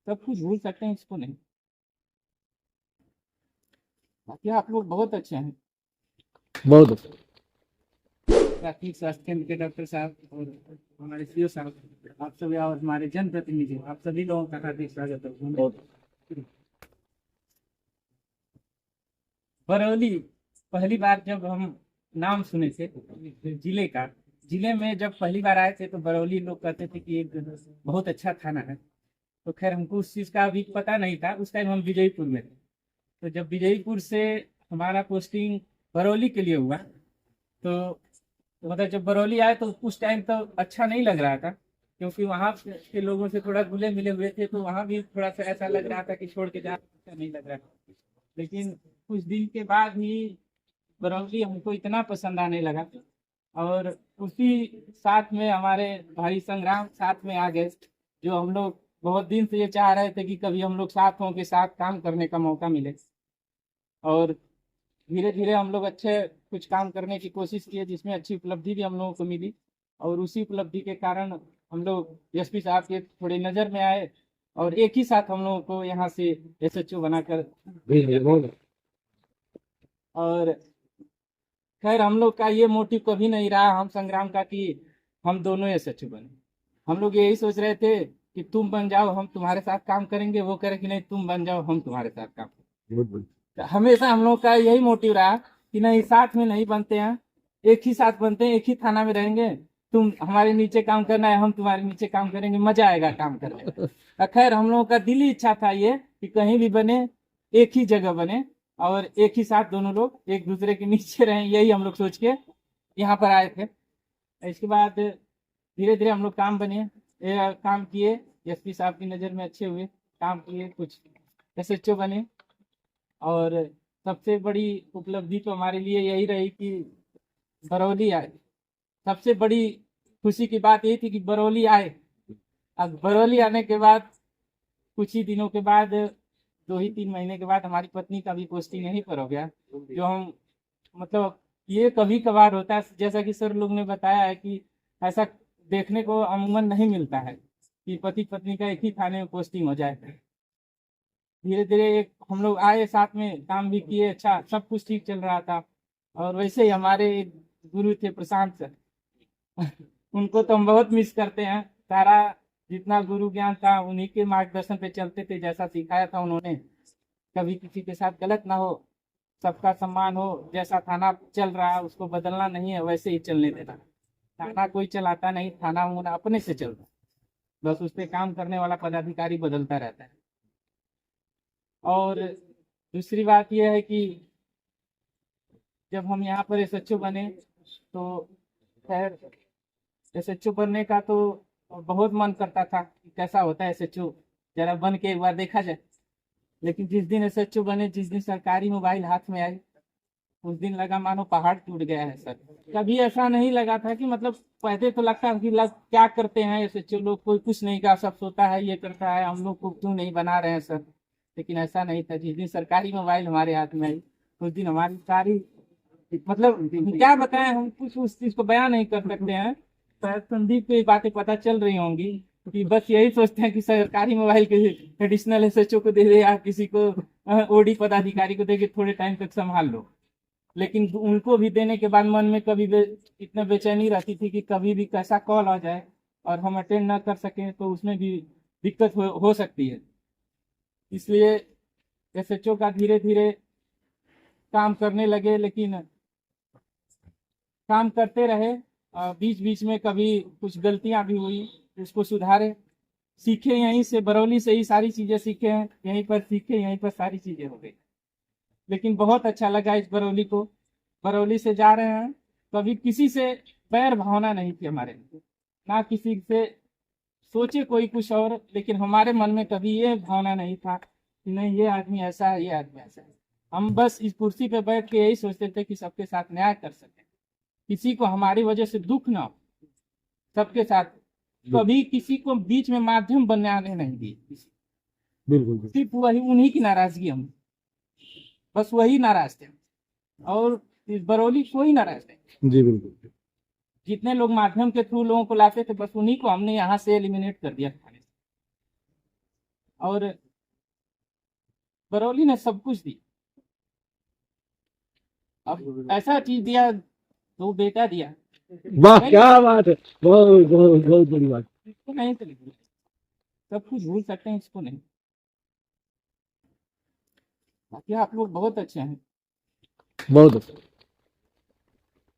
सब कुछ भूल सकते हैं, इसको नहीं। बाकी आप लोग बहुत अच्छे हैं, बहुत प्राथमिक स्वास्थ्य केंद्र के डॉक्टर साहब और हमारे सीओ साहब, आप सभी और हमारे जनप्रतिनिधि, आप सभी लोगों का हार्दिक स्वागत है। बहुत बरौली, पहली बार जब हम नाम सुने थे जिले का, जिले में जब पहली बार आए थे तो बरौली लोग कहते थे कि एक बहुत अच्छा थाना है। तो खैर हमको उस चीज़ का अभी पता नहीं था, उस टाइम हम विजयपुर में थे। तो जब विजयपुर से हमारा पोस्टिंग बरौली के लिए हुआ, तो मतलब जब बरौली आए तो उस टाइम तो अच्छा नहीं लग रहा था, क्योंकि वहाँ के लोगों से थोड़ा घुले मिले हुए थे, तो वहाँ भी थोड़ा सा ऐसा लग रहा था कि छोड़ के जाना अच्छा नहीं लग रहा था। लेकिन कुछ दिन के बाद ही बरौली हमको इतना पसंद आने लगा, और उसी साथ में हमारे भाई संग्राम साथ में आ गए, जो हम लोग बहुत दिन से ये चाह रहे थे कि कभी हम लोग साथ हों के साथ काम करने का मौका मिले। और धीरे धीरे हम लोग अच्छे कुछ काम करने की कोशिश किए, जिसमें अच्छी उपलब्धि भी हम लोगों को मिली। और उसी उपलब्धि के कारण हम लोग एसपी साहब के थोड़ी नज़र में आए, और एक ही साथ हम लोगों को यहाँ से एसएचओ बनाकर। बहुत और खैर हम लोग का ये मोटिव कभी नहीं रहा हम संग्राम का कि हम दोनों एसएचओ बने। हम लोग यही सोच रहे थे कि तुम बन जाओ हम तुम्हारे साथ काम करेंगे, वो करे कि नहीं तुम बन जाओ हम तुम्हारे साथ काम करेंगे। बहुत तो हमेशा हम लोग का यही मोटिव रहा कि नहीं, साथ में नहीं बनते हैं, एक ही साथ बनते हैं, एक ही थाना में रहेंगे, तुम हमारे नीचे काम करना है, हम तुम्हारे नीचे काम करेंगे, मजा आएगा काम करने में। तो खैर हम लोगों का दिली इच्छा था ये कि कहीं भी बने, एक ही जगह बने, और एक ही साथ दोनों लोग एक दूसरे के नीचे रहें, यही हम लोग सोच के यहाँ पर आए थे। इसके बाद धीरे धीरे हम लोग काम बने, काम किए, एसपी साहब की नज़र में अच्छे हुए, काम किए, कुछ एसएचओ बने। और सबसे बड़ी उपलब्धि तो हमारे लिए यही रही कि बरौली आए। सबसे बड़ी खुशी की बात यही थी कि बरौली आए। अब बरौली आने के बाद कुछ ही दिनों के बाद, 2 ही 3 महीने के बाद हमारी पत्नी का भी पोस्टिंग यहीं पर हो गया, जो हम मतलब ये कभी कभार होता है, जैसा कि सर लोग ने बताया है कि ऐसा देखने को अमूमन नहीं मिलता है कि पति पत्नी का एक ही थाने में पोस्टिंग हो जाए। धीरे धीरे एक हम लोग आए, साथ में काम भी किए, अच्छा सब कुछ ठीक चल रहा था। और वैसे ही हमारे एक गुरु थे प्रशांत सर, उनको तो हम बहुत मिस करते हैं। सारा जितना गुरु ज्ञान था उन्हीं के मार्गदर्शन पे चलते थे, जैसा सिखाया था उन्होंने, कभी किसी के साथ गलत ना हो, सबका सम्मान हो, जैसा थाना चल रहा है उसको बदलना नहीं है, वैसे ही चलने देना। थाना कोई चलाता नहीं, थाना मुना अपने से चलता है, बस उस पर काम करने वाला पदाधिकारी बदलता रहता है। और दूसरी बात यह है कि जब हम यहाँ पर एसएचओ बने तो खैर एसएचओ बनने का तो बहुत मन करता था कि कैसा होता है एसएचओ, जरा बन के एक बार देखा जाए। लेकिन जिस दिन एसएचओ बने, जिस दिन सरकारी मोबाइल हाथ में आई, उस दिन लगा मानो पहाड़ टूट गया है सर। कभी ऐसा नहीं लगा था कि मतलब पहले तो लगता था कि क्या करते हैं एसएचओ लोग, कोई कुछ नहीं का, सब सोता है ये करता है, हम लोग को क्यों नहीं बना रहे हैं सर। लेकिन ऐसा नहीं था, जिस दिन सरकारी मोबाइल हमारे हाथ में आई उस दिन हमारी सारी मतलब क्या बताएं, हम कुछ उस चीज को बयान नहीं कर सकते हैं। शायद संदीप को ये बातें पता चल रही होंगी कि बस यही सोचते हैं कि सरकारी मोबाइल के एडिशनल एसएचओ को दे दे या किसी को ओडी पदाधिकारी को दे के थोड़े टाइम तक संभाल लो। लेकिन उनको भी देने के बाद मन में कभी इतना बेचैनी रहती थी कि कभी भी कैसा कॉल आ जाए और हम अटेंड ना कर सकें, तो उसमें भी दिक्कत हो सकती है। इसलिए एसएचओ का धीरे धीरे काम करने लगे, लेकिन काम करते रहे। बीच बीच में कभी कुछ गलतियां भी हुई, उसको सुधारे, सीखे, यहीं से बरौली से ही सारी चीज़ें सीखे हैं, यहीं पर सीखे, यहीं पर सारी चीज़ें हो गई। लेकिन बहुत अच्छा लगा इस बरौली को, बरौली से जा रहे हैं, कभी किसी से बैर भावना नहीं थी हमारे, ना किसी से सोचे कोई कुछ और, लेकिन हमारे मन में कभी ये भावना नहीं था कि नहीं ये आदमी ऐसा है, ये आदमी ऐसा है। हम बस इस कुर्सी पे बैठ के यही सोचते थे कि सबके साथ न्याय कर सके, किसी को हमारी वजह से दुख ना हो, सबके साथ कभी किसी को बीच में माध्यम बनाने नहीं दिए। बिल्कुल सिर्फ वही उन्हीं की नाराजगी, हम बस वही नाराज थे, और इस बरौली कोई नाराज नहीं। जी बिल्कुल। जितने लोग माध्यम के थ्रू लोगों को लाते थे, बस उन्हीं को हमने यहाँ से एलिमिनेट कर दिया खाने से। और बरौली ने सब कुछ दी। अब ऐसा चीज दिया, दो बेटा दिया, वाह क्या बात है, बहुत बहुत बहुत बड़ी बात। इसको नहीं तो भूल, सब कुछ भूल सकते हैं, इसको नहीं। बाकी आप लोग बहुत अच्छे हैं। बहुत अच्छा।